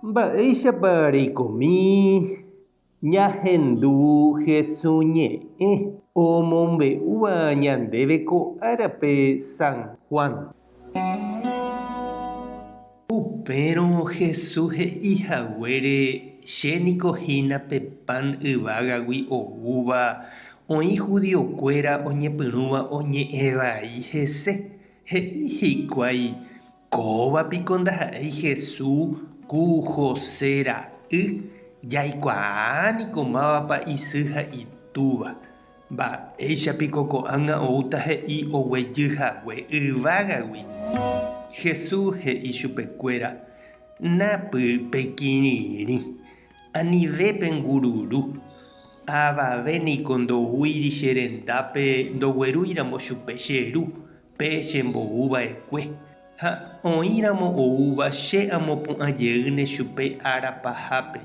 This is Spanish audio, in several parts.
Mba'éichapa reikomi ñahendu Jesús ñe'ẽ omombe'úva ñandéve ko árape San Juan. Upérõ Jesús he'ihaguére chéniko pe pan yvágagui oúva oĩ judiokuéra oñepyrũva oñe'ẽvai hese. He'i hikuái kóvapiko ndaha'éi Jesús ku José ra'y jaikuaániko mávapa isy ha itúva. Mba'éichapiko ko'ág̃a oúta he'i oguejyhague yvágagui. Jesús he'i chupekuéra: napy pekirirĩ, anivépe ngururu. Avavéniko ndoúiri che rendápe ndoguerúiramo chupe che ru pe chembo'uva'ekue. Ha oĩramo oúva che amo pu'ãjeýne chupe ára pahápe.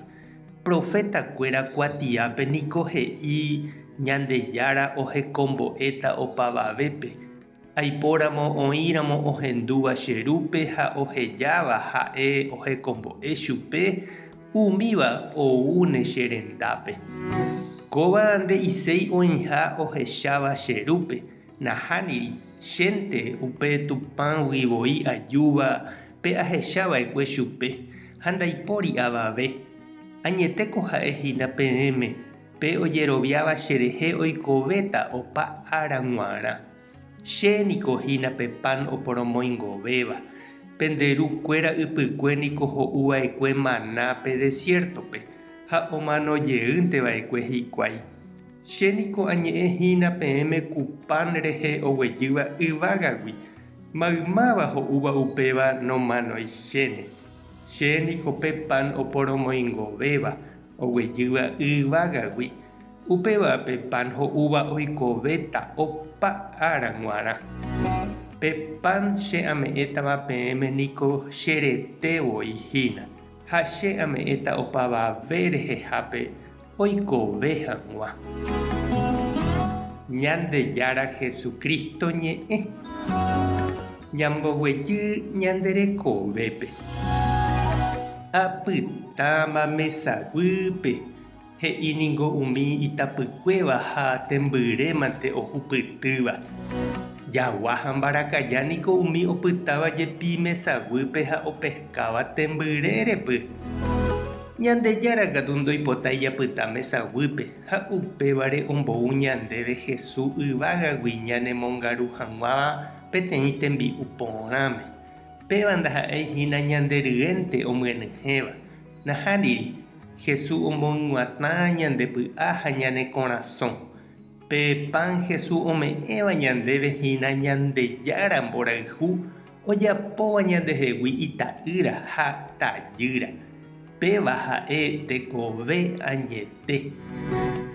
Profetakuéra kuatiápe niko he'i Ñandejára ohekombo'éta opavavépe. Aipóramo oĩramo ohendúva che rúpe ha ohejáva ha'e ohekombo'e chupe umíva oúne che rendápe. Kóva nde'iséi oĩha ohecháva che rúpe. Nahániri chénte upe Tupãvivoi ajúva pe ahechava'ekue chupe ha ndaipóri avave. Añetéko ha'ehína peẽme pe ojeroviáva cherehe oikovéta opa ára g̃uarã. Chéniko hína pe pan oporomoingovéva. Penderukuéra ypykue niko ho'uva'ekue maná pe desiertope ha omanojeýnteva'ekue hikuái. Chéniko añe'ẽhína peẽme ku pan rehe oguejýva yvágagui. Maymáva ho'úva upéva nománoi chéne. Chéniko pe pan oporomoingovéva oguejýva yvágagui. Upévape pan ho'úva oikovéta opa ára g̃uarã. Pe pan che ame'ẽtama peẽme niko cheretevoi ha che ame'ẽta opavave rehehápe oikove hag̃ua. Ñandejára Jesucristo ñe'ẽ ñamboguejy ñanderekovépe. Apytãma mesaguýpe he'íningo umi itapykuéva ha tembyrémante ohupytýva. Jagua ha mbarakaja niko umi opytáva jepi mesaguýpe ha opeskáva tembyrérepy. Ñandejára katu ndoipotai japyta mesaguýpe ha upévare ombou ñandéve Jesús yvágagui ñanemongaru hag̃uáva peteĩ tembi'u porãme. Péva ndaha'éihína ñanderyente omyenyhẽva. Nahániri Jesús omoĩguatã ñandepy'a ha ñane corazón. Pe pan Jesús ome'ẽva ñandéve hína Ñandejára mborayhu ojapóva ñandehegui ita'ýra ha tajýra. Péva ha'e tekove añete.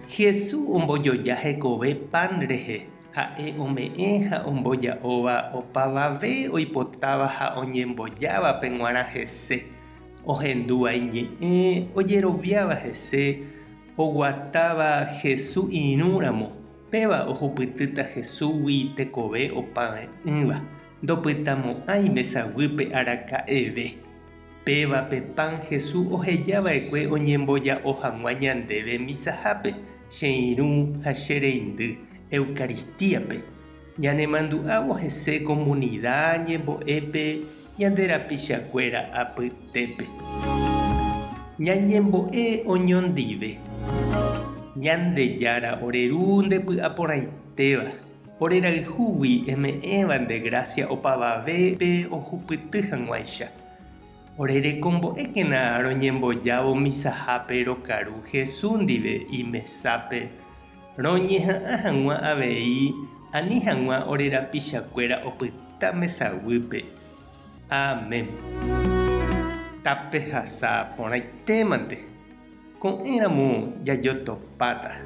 Jesús ombojoja hekove pan rehe. Ha'e ome'ẽ ha omboja'óva opavave oipotáva ha oñembojáva pe g̃uarã hese. Ohendúvai ñe'ẽ ojeroviáva hese. Oguatáva Jesús irũramo. Péva ohupytýta Jesúsgui tekove opavẽ'ỹva. Ndopytamo'ãi mesaguýpe araka'eve. Pévape pan Jesús ohejava'ekue oñemboja'o hag̃ua ñandéve misahápe, che irũ ha che reindy Eucaristíape. Ñanemandu'ávo hese comunidad ñembo'épe ñande rapichakuéra apytépe. Ñañembo'e oñondive. Ñandejára oreru ndepy'aporãitéva. Orerayhúgui eme'ẽva nde gracia opavavépe ohupyty hag̃uáicha. Orerekombo'ékena roñembojávo misahápe rokaru Jesús ndive imesápe. Roñeha'ã hag̃ua avei ani hag̃ua orerapichakuéra opyta mesaguýpe. Amén. Tape hasa porãitémante. Ko'ẽramo jajotopáta.